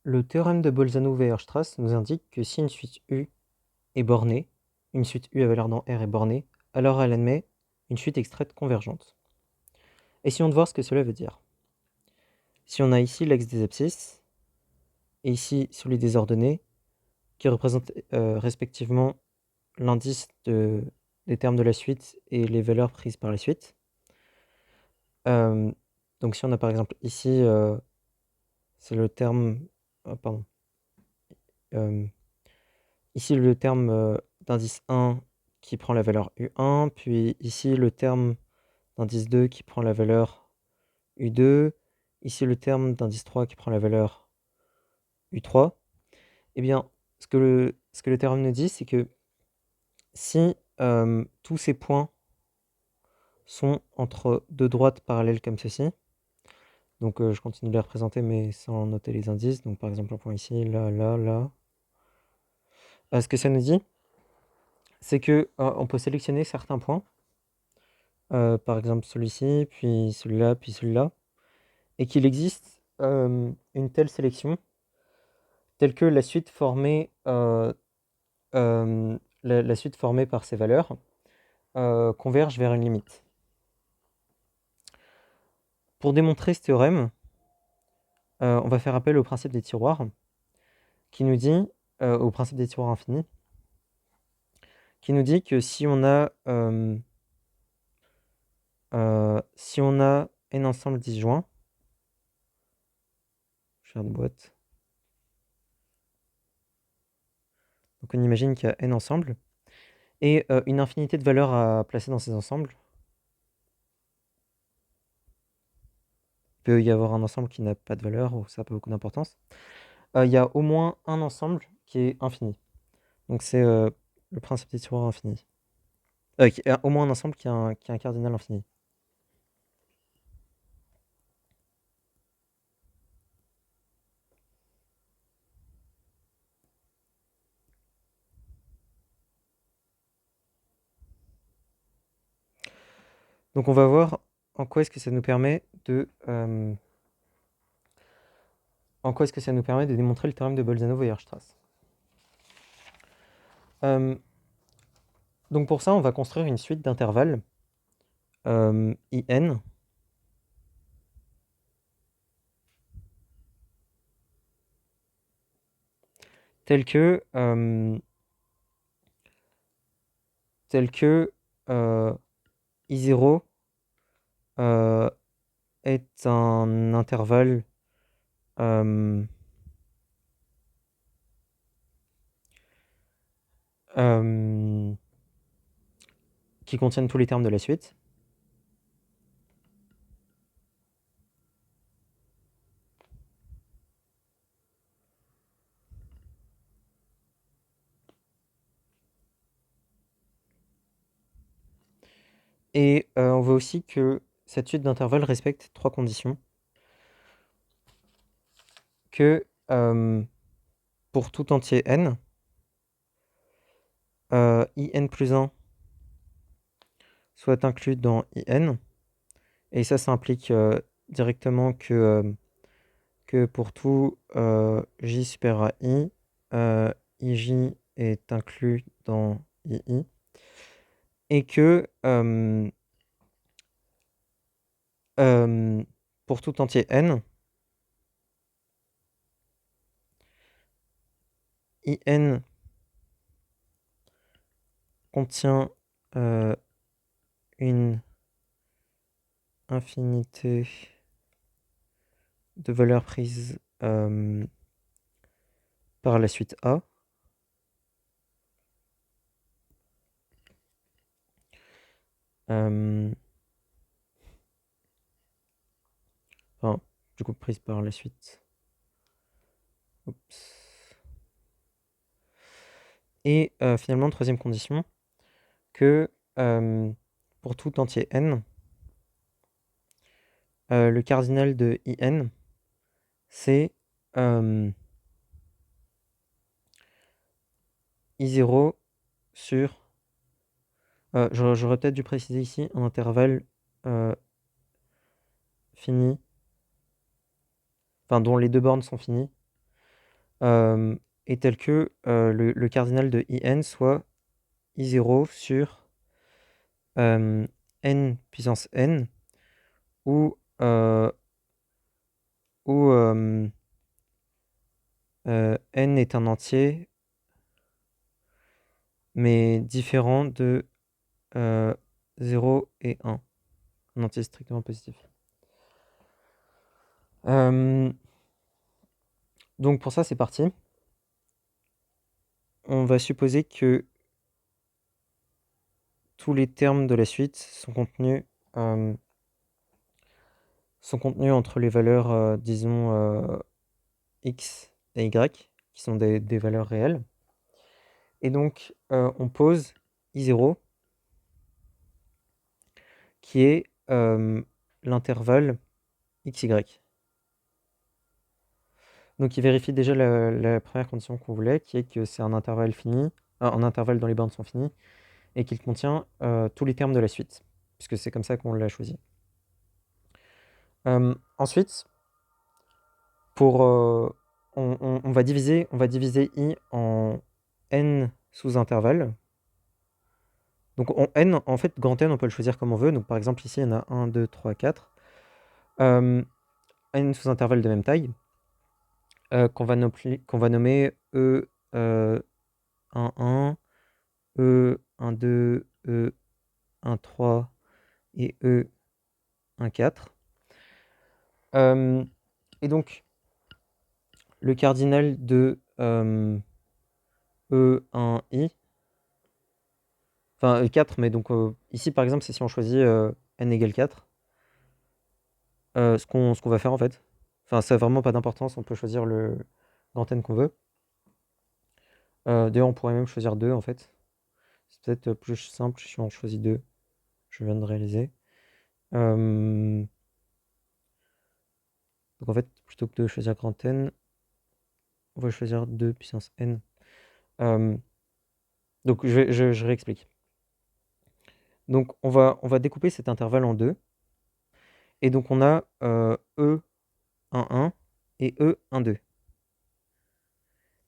Le théorème de Bolzano-Weierstrass nous indique que si une suite U est bornée, une suite U à valeur dans R est bornée, alors elle admet une suite extraite convergente. Essayons de voir ce que cela veut dire. Si on a ici l'axe des abscisses, et ici celui des ordonnées, qui représentent respectivement l'indice des termes de la suite et les valeurs prises par la suite. Donc si on a par exemple ici, c'est le terme... ici le terme d'indice 1 qui prend la valeur U1, puis ici le terme d'indice 2 qui prend la valeur U2, ici le terme d'indice 3 qui prend la valeur U3. Eh bien, ce que le théorème nous dit, c'est que si tous ces points sont entre deux droites parallèles comme ceci, donc je continue de les représenter mais sans noter les indices, donc par exemple un point ici, là, là, là. Ce que ça nous dit, c'est que on peut sélectionner certains points, par exemple celui-ci, puis celui-là, puis celui-là, et qu'il existe une telle sélection, telle que la suite formée, la suite formée par ces valeurs converge vers une limite. Pour démontrer ce théorème, on va faire appel au principe des tiroirs, qui nous dit, au principe des tiroirs infinis, qui nous dit que si on a n ensemble disjoint, je vais faire une boîte. Donc on imagine qu'il y a n ensembles et une infinité de valeurs à placer dans ces ensembles. Il peut y avoir un ensemble qui n'a pas de valeur ou ça n'a pas beaucoup d'importance. Il y a au moins un ensemble qui est infini. Donc c'est le principe des tiroirs infinis. Au moins un ensemble qui a un cardinal infini. Donc on va voir en quoi est-ce que ça nous permet de démontrer le théorème de Bolzano-Weierstrass. Donc pour ça, on va construire une suite d'intervalles IN telle que I0 est un intervalle qui contienne tous les termes de la suite. Et on voit aussi que cette suite d'intervalles respecte trois conditions. Que pour tout entier n, in plus 1 soit inclus dans in. Et ça implique directement que pour tout j supérieur à i, ij est inclus dans ii. Et que pour tout entier n, in contient une infinité de valeurs prises par la suite A. Enfin, du coup, prise par la suite. Oups. Et finalement, troisième condition, que pour tout entier n, le cardinal de in, c'est I0 sur... J'aurais peut-être dû préciser ici un intervalle fini, enfin dont les deux bornes sont finies. est tel que le cardinal de IN soit I0 sur n puissance n, où n est un entier, mais différent de 0 et 1, un entier strictement positif. Donc pour ça, c'est parti. On va supposer que tous les termes de la suite sont contenus entre les valeurs, disons, x et y, qui sont des valeurs réelles. Et donc, on pose I0, qui est l'intervalle xy. Donc il vérifie déjà la première condition qu'on voulait, qui est que c'est un intervalle fini, un intervalle dont les bornes sont finies, et qu'il contient tous les termes de la suite, puisque c'est comme ça qu'on l'a choisi. Ensuite, on va diviser i en n sous-intervalles. Donc n, en fait, grand N, on peut le choisir comme on veut. Donc par exemple, ici, il y en a 1, 2, 3, 4. N sous-intervalles de même taille, qu'on va nommer E 1, 1, E 1, 2, E 1, 3 et E 1, 4. Et donc, le cardinal de E1i, enfin 4, mais donc ici par exemple, c'est si on choisit n égale 4, ce qu'on va faire en fait. Enfin, ça n'a vraiment pas d'importance, on peut choisir le grand N qu'on veut. D'ailleurs, on pourrait même choisir 2 en fait. C'est peut-être plus simple si on choisit 2. Je viens de réaliser. Donc en fait, plutôt que de choisir grand N, on va choisir 2 puissance N. Donc je réexplique. Donc on va découper cet intervalle en deux. Et donc on a E 1, 1 et E 1, 2.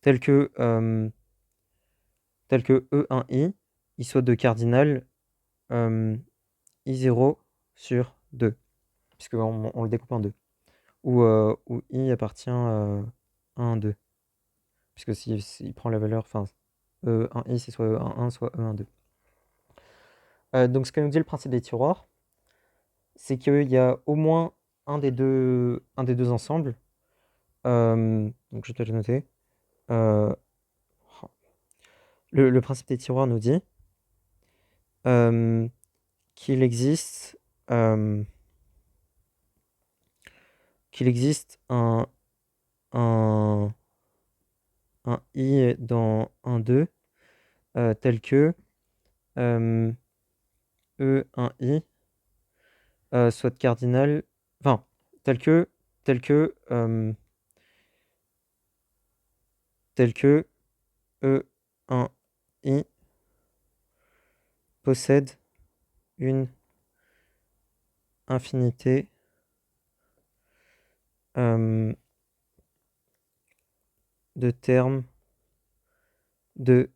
Tel que E1i, il soit de cardinal I0 sur 2, puisqu'on le découpe en deux. Où i appartient à 1, 2. Puisque s'il prend la valeur, enfin, E1i, c'est soit E1, 1, soit E1, 2. Donc ce que nous dit le principe des tiroirs, c'est qu'il y a au moins un des deux ensembles. Donc je vais te le noter. Le principe des tiroirs nous dit qu'il existe un i dans 1, 2 tel que E1i soit cardinal, enfin, tel que E1i possède une infinité de termes de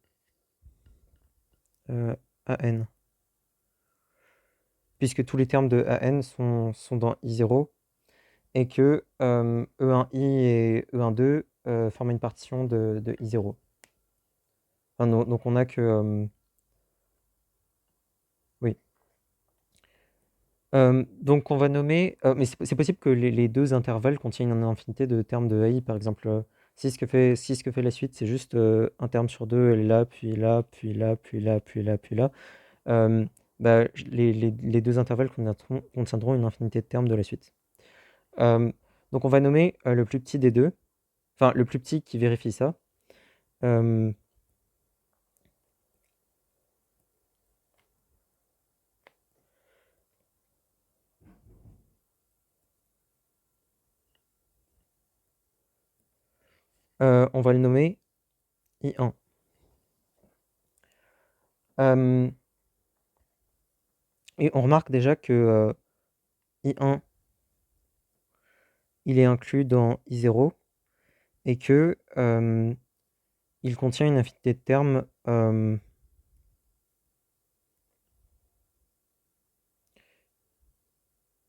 AN. Puisque tous les termes de AN sont dans I0 et que E1i et E1,2 forment une partition de I0. Enfin, donc on a que... oui. Donc on va nommer... mais c'est possible que les deux intervalles contiennent une infinité de termes de AI. Par exemple, si ce que fait la suite, c'est juste un terme sur deux, et là, puis là, puis là, puis là, puis là, puis là. Bah, les deux intervalles contiendront une infinité de termes de la suite. Donc on va nommer le plus petit des deux, enfin le plus petit qui vérifie ça. On va le nommer I1. Et on remarque déjà que I1, il est inclus dans I0, et que il contient une infinité de termes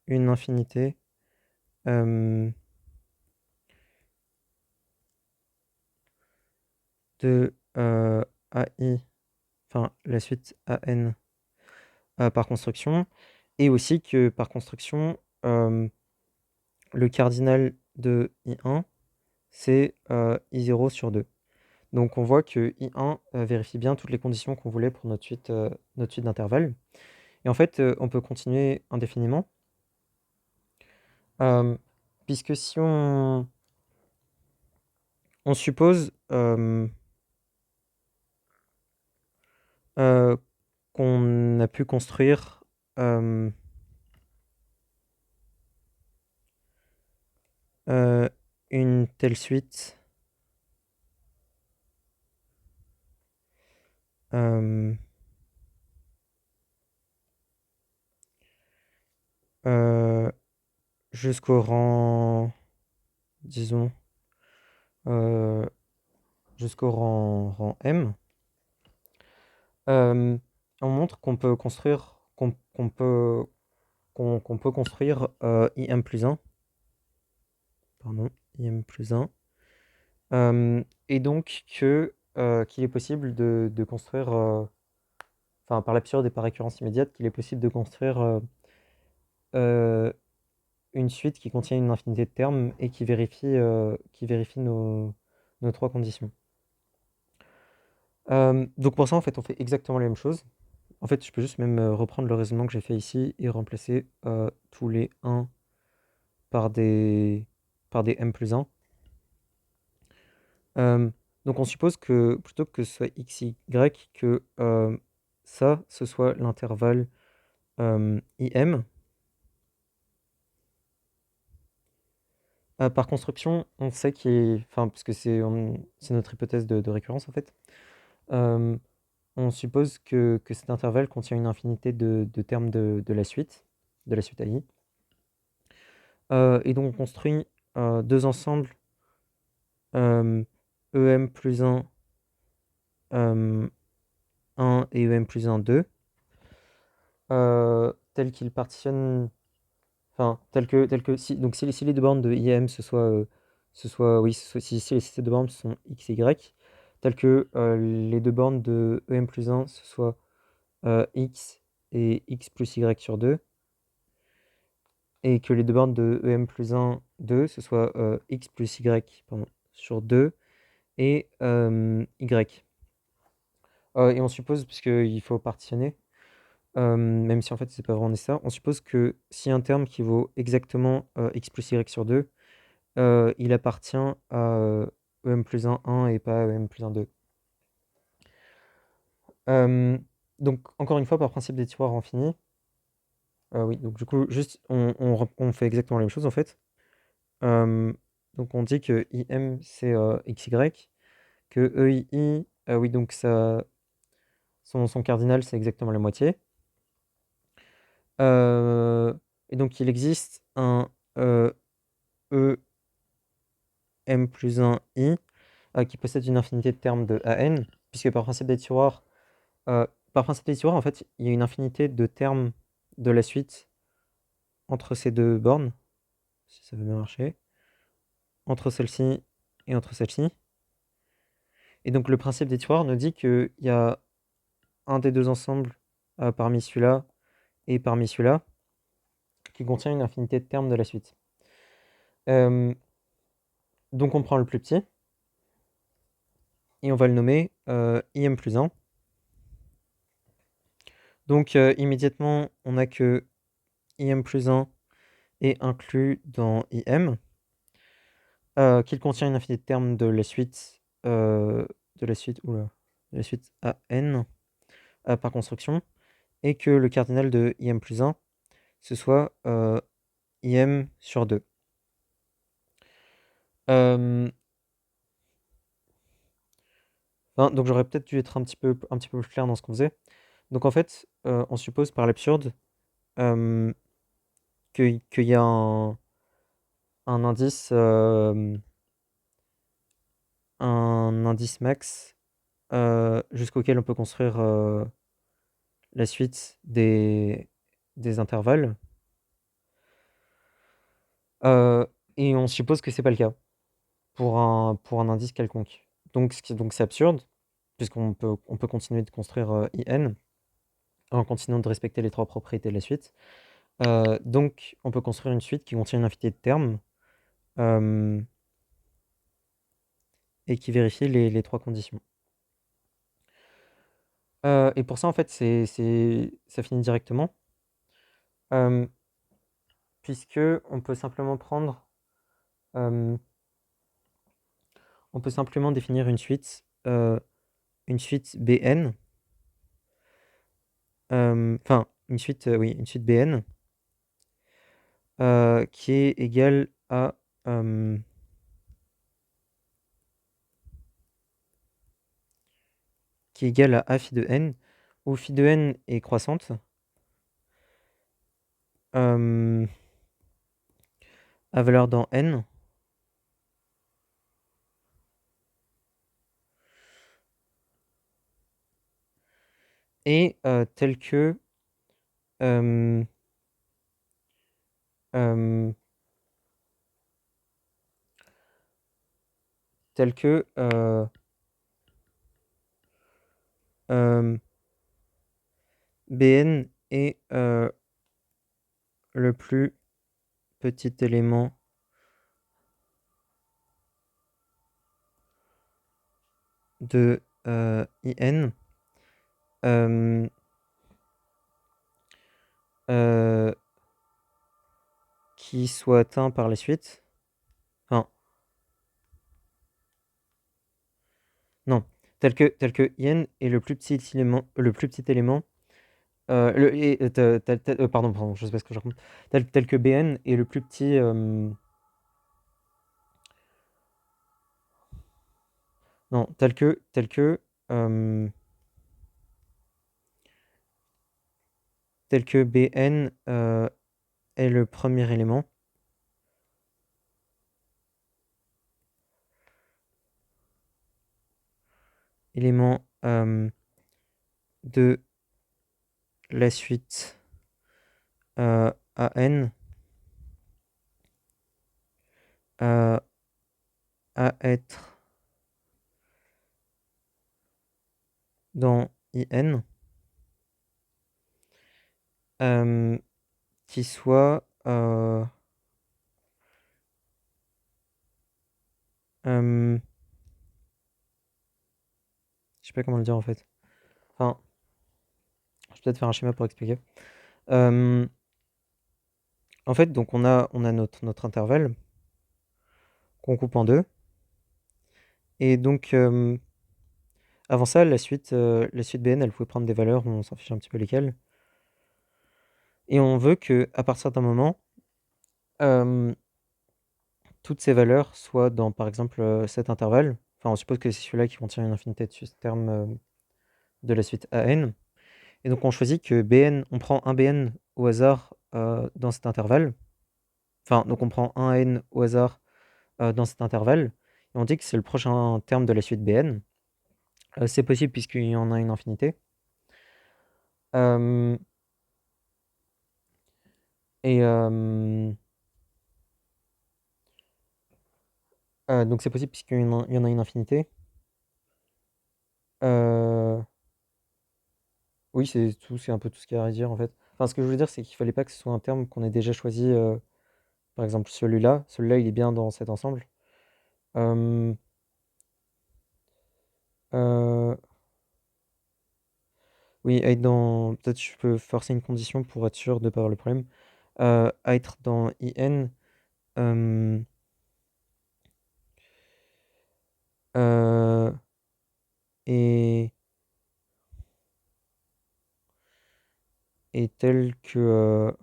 une infinité de AI, enfin la suite AN par construction, et aussi que par construction, le cardinal de I1, c'est I0 sur 2. Donc on voit que I1 vérifie bien toutes les conditions qu'on voulait pour notre suite d'intervalles. Et en fait, on peut continuer indéfiniment, puisque si on suppose qu'on a pu construire une telle suite jusqu'au rang, disons, jusqu'au rang M, on montre qu'on peut construire qu'on peut construire IM plus 1, pardon, IM plus 1, et donc qu'il est possible de construire, enfin par l'absurde et par récurrence immédiate, qu'il est possible de construire une suite qui contient une infinité de termes et qui vérifie nos trois conditions. Donc pour ça, en fait, on fait exactement la même chose. En fait, je peux juste même reprendre le raisonnement que j'ai fait ici et remplacer tous les 1 par des m plus 1. Donc on suppose que plutôt que ce soit x, y, que ça, ce soit l'intervalle im. Par construction, on sait qu'il est... Enfin, parce que c'est notre hypothèse de récurrence, en fait. On suppose que cet intervalle contient une infinité de termes de la suite AI. Et donc on construit deux ensembles EM plus 1, 1 et EM plus 1, 2, tels qu'ils partitionnent, enfin, tel que si, donc si les deux bornes de IM si ces deux bornes sont x et y, tels que les deux bornes de EM plus 1 ce soit x et x plus y sur 2, et que les deux bornes de EM plus 1, 2, ce soit x plus y sur 2 et y. Et on suppose, puisqu'il faut partitionner, même si en fait c'est pas vraiment nécessaire, on suppose que si un terme qui vaut exactement x plus y sur 2, il appartient à EM plus 1, 1 et pas à EM plus 1, 2. Donc encore une fois, par principe des tiroirs infinis, oui, donc du coup, juste on fait exactement la même chose en fait. Donc on dit que IM c'est XY, que EII, oui, donc ça, son cardinal c'est exactement la moitié. Et donc il existe un EM plus 1 I qui possède une infinité de termes de AN, puisque par principe des tiroirs, en fait, il y a une infinité de termes de la suite entre ces deux bornes, si ça veut bien marcher, entre celle-ci et entre celle-ci. Et donc le principe des tiroirs nous dit qu'il y a un des deux ensembles parmi celui-là et parmi celui-là qui contient une infinité de termes de la suite. Donc on prend le plus petit et on va le nommer IM plus 1. Donc immédiatement, on a que IM plus 1 est inclus dans IM, qu'il contient une infinité de termes de la suite AN par construction, et que le cardinal de IM plus 1, ce soit IM sur 2. Donc j'aurais peut-être dû être un petit peu plus clair dans ce qu'on faisait. Donc en fait, on suppose par l'absurde qu'il y a un indice un indice max jusqu'auquel on peut construire la suite des intervalles. Et on suppose que c'est pas le cas pour un indice quelconque. Donc c'est absurde, puisqu'on peut continuer de construire IN en continuant de respecter les trois propriétés de la suite. Donc on peut construire une suite qui contient une infinité de termes et qui vérifie les trois conditions. Et pour ça, en fait, ça finit directement, puisque on peut simplement prendre, on peut simplement définir une suite BN, enfin une suite BN qui est égale à A phi de n, où phi de n est croissante. À valeur dans n. Et tel que Bn est le plus petit élément de IN qui soit atteint par la suite. Enfin, non, tel que IN est le plus petit élément, pardon, je sais pas ce que je raconte. Tel que Bn est le plus petit. Non, tel que Bn est le premier élément. De la suite AN à être dans IN qui soit je sais pas comment le dire en fait. Enfin, je vais peut-être faire un schéma pour expliquer. En fait, donc on a notre intervalle qu'on coupe en deux. Et donc avant ça, la suite BN, elle pouvait prendre des valeurs, on s'en fiche un petit peu lesquelles. Et on veut que à partir d'un moment, toutes ces valeurs soient dans, par exemple, cet intervalle. Enfin, on suppose que c'est celui-là qui contient une infinité de termes de la suite AN. Et donc on choisit que BN, on prend un BN au hasard dans cet intervalle. Enfin, donc on prend un N au hasard dans cet intervalle. Et on dit que c'est le prochain terme de la suite BN. C'est possible puisqu'il y en a une infinité. Et donc c'est possible puisqu'il y en a une infinité. Oui, c'est un peu tout ce qu'il y a à dire en fait. Enfin, ce que je voulais dire, c'est qu'il fallait pas que ce soit un terme qu'on ait déjà choisi. Par exemple, celui-là, il est bien dans cet ensemble. Euh, oui, être dans. Peut-être je peux forcer une condition pour être sûr de pas avoir le problème. Être dans IN. Et tel que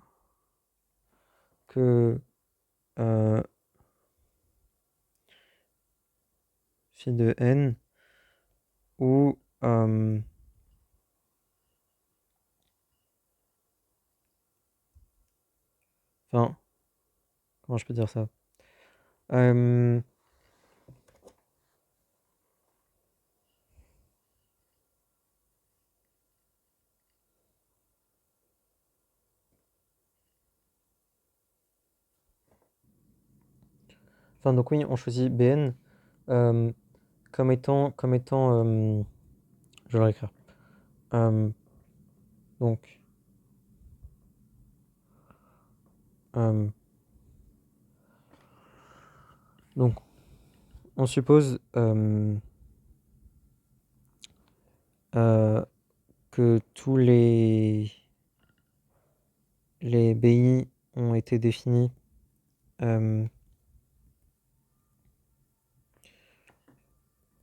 phi de n ou enfin, comment je peux dire ça? Enfin, donc oui, on choisit Bn comme étant, je vais le réécrire. Donc, euh, donc, on suppose que tous les BI ont été définis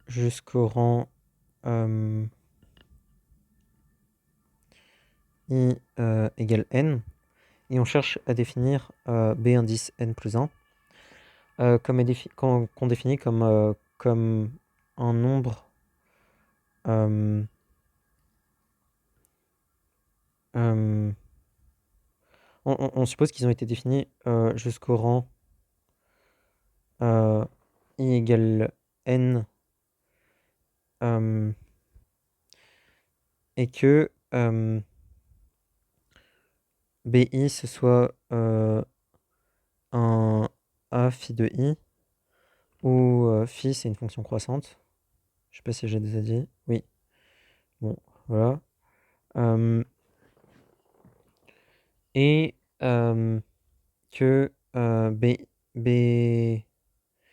jusqu'au rang I égale n, et on cherche à définir B indice n plus 1 qu'on définit comme un nombre on suppose qu'ils ont été définis jusqu'au rang I égale n et que BI ce soit un A phi de I où phi c'est une fonction croissante. Je sais pas si j'ai déjà dit. Oui. Bon, voilà. Et que B... Et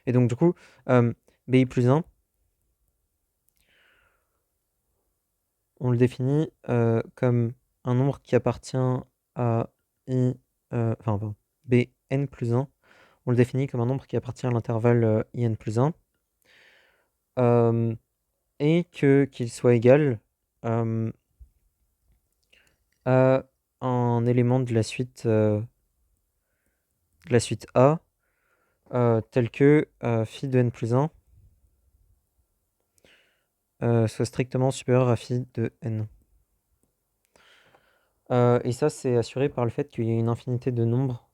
donc du coup, BI plus 1, on le définit comme un nombre qui appartient à I... enfin, pardon, Bn plus 1, on le définit comme un nombre qui appartient à l'intervalle In plus 1, et qu'il soit égal à un élément de la suite A, tel que phi de n plus 1 soit strictement supérieur à phi de n. Et ça, c'est assuré par le fait qu'il y ait une infinité de nombres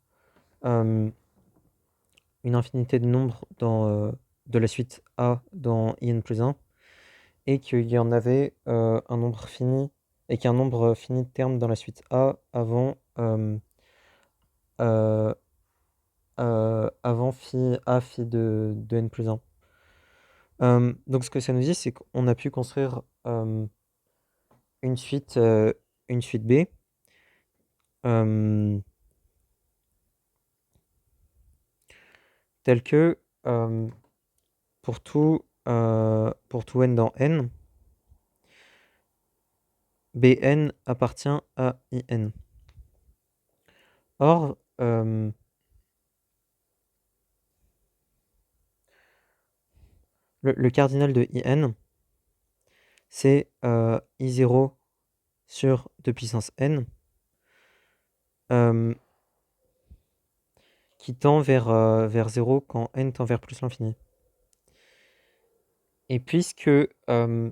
de la suite A dans In plus 1, et qu'il y en avait un nombre fini, et qu'il y a un nombre fini de termes dans la suite A avant phi A phi de n plus 1. Donc ce que ça nous dit, c'est qu'on a pu construire une suite B telle que pour tout n dans n, Bn appartient à In. Or, le cardinal de In, c'est I0 sur 2 puissance n, qui tend vers 0 quand n tend vers plus l'infini. Et puisque la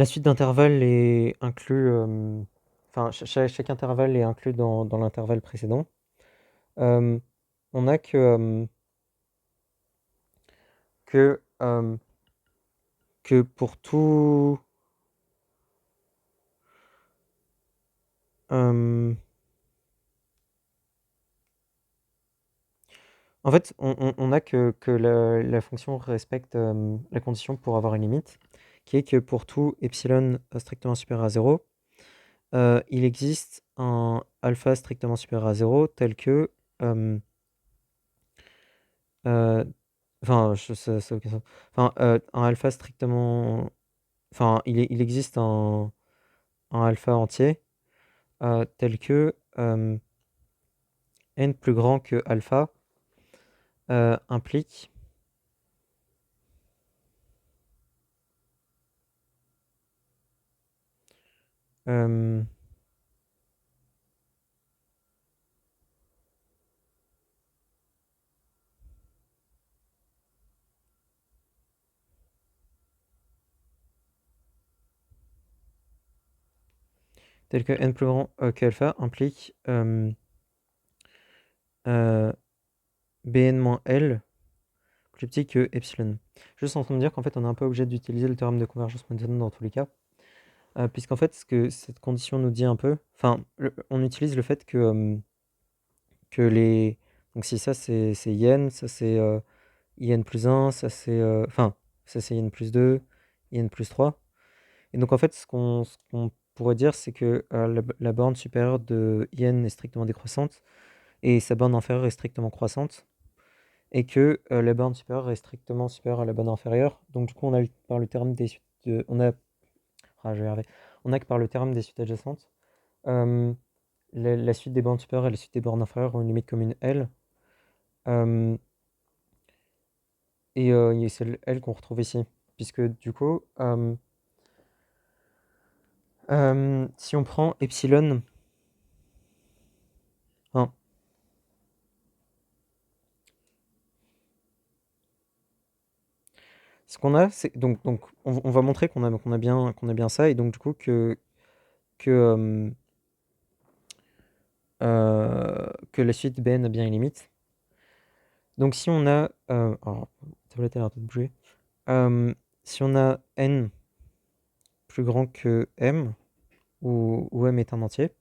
suite d'intervalles est inclus, enfin chaque intervalle est inclus dans l'intervalle précédent, on a que pour tout en fait, on a que la fonction respecte la condition pour avoir une limite, qui est que pour tout epsilon strictement supérieur à 0, il existe un alpha strictement supérieur à 0 tel que... enfin, ça aucun sens. Enfin, un alpha strictement... Enfin, il existe un alpha entier tel que n plus grand que alpha implique tel que n plus grand que alpha implique Bn-L plus petit que epsilon. Juste en train de dire qu'en fait on est un peu obligé d'utiliser le théorème de convergence Montagne dans tous les cas. puisqu'en fait, ce que cette condition nous dit un peu, enfin, on utilise le fait que les... Donc si ça c'est yen, ça c'est in plus 1, ça c'est... Enfin, ça c'est in plus 2, in plus 3. Et donc en fait, ce qu'on pourrait dire, c'est que la borne supérieure de in est strictement décroissante et sa borne inférieure est strictement croissante, et que la borne supérieure est strictement supérieure à la borne inférieure. Donc du coup, on a par le terme des suites on a, ah, je vais y arriver. On a que par le terme des suites adjacentes, euh, la suite des bornes supérieures et la suite des bornes inférieures ont une limite commune L. euh, et c'est le L qu'on retrouve ici, puisque du coup, si on prend epsilon 1, ce qu'on a, c'est donc on va montrer qu'on a bien ça, et donc du coup que, que la suite Bn a bien une limite. Donc si on a, alors, la tablette a l'air de bouger. Si on a n plus grand que m, où m est un entier,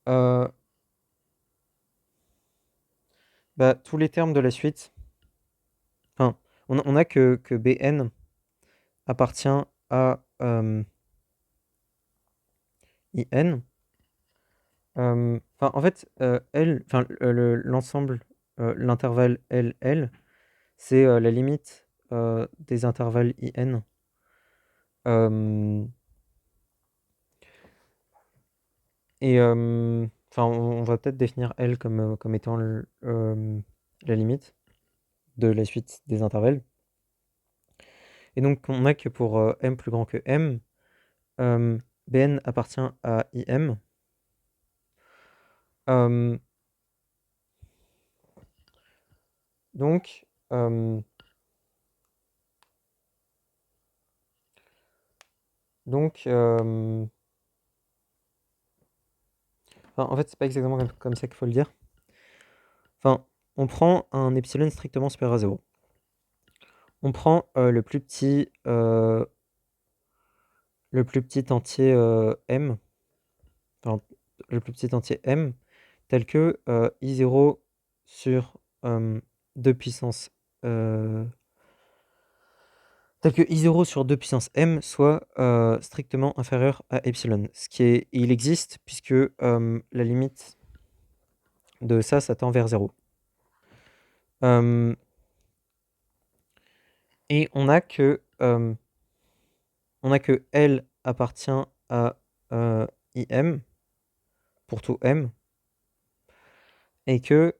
euh, bah, tous les termes de la suite, enfin, on a que Bn appartient à In. Enfin, en fait, L, enfin, l'ensemble, l'intervalle LL, c'est la limite des intervalles IN. Euh, et enfin, on va peut-être définir L comme étant la limite de la suite des intervalles. Et donc, on a que pour m plus grand que m, Bn appartient à IM. Euh, donc, euh, donc enfin, en fait, c'est pas exactement comme ça qu'il faut le dire. Enfin, on prend un epsilon strictement supérieur à 0. On prend le plus petit entier m, enfin, le plus petit entier m, tel que I0 sur 2 puissance tel que I0 sur 2 puissance m soit strictement inférieur à epsilon. Il existe puisque la limite de ça tend vers 0. Et on a que L appartient à IM pour tout M, et que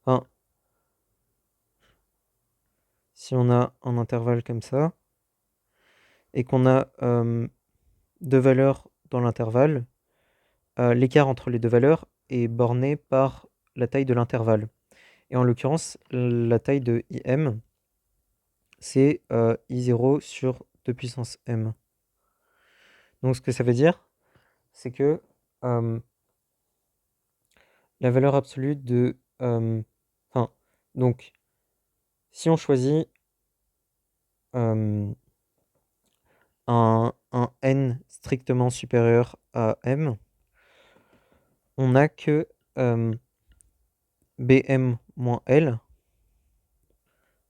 enfin, si on a un intervalle comme ça et qu'on a deux valeurs dans l'intervalle, l'écart entre les deux valeurs est borné par la taille de l'intervalle. Et en l'occurrence, la taille de IM, c'est I0 sur 2 puissance M. Donc ce que ça veut dire, c'est que la valeur absolue de... Enfin, donc, si on choisit un n strictement supérieur à m, on n'a que bm moins l,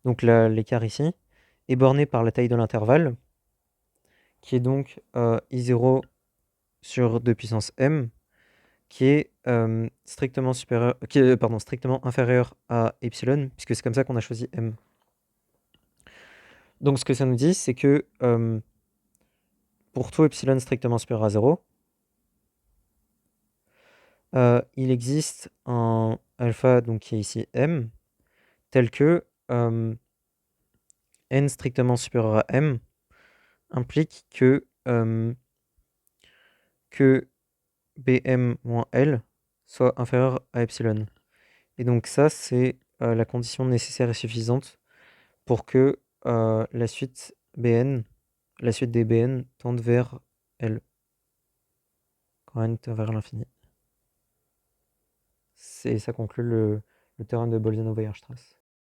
donc l'écart ici, est borné par la taille de l'intervalle, qui est donc I0 sur 2 puissance m, qui est strictement supérieur, pardon, strictement inférieur à epsilon, puisque c'est comme ça qu'on a choisi m. Donc ce que ça nous dit, c'est que pour tout epsilon strictement supérieur à 0, il existe un alpha, donc qui est ici m, tel que n strictement supérieur à m implique que bm moins l soit inférieur à epsilon. Et donc ça, c'est la condition nécessaire et suffisante pour que la suite des bn tende vers l, quand n tend vers l'infini. Ça conclut le le théorème de Bolzano-Weierstrass.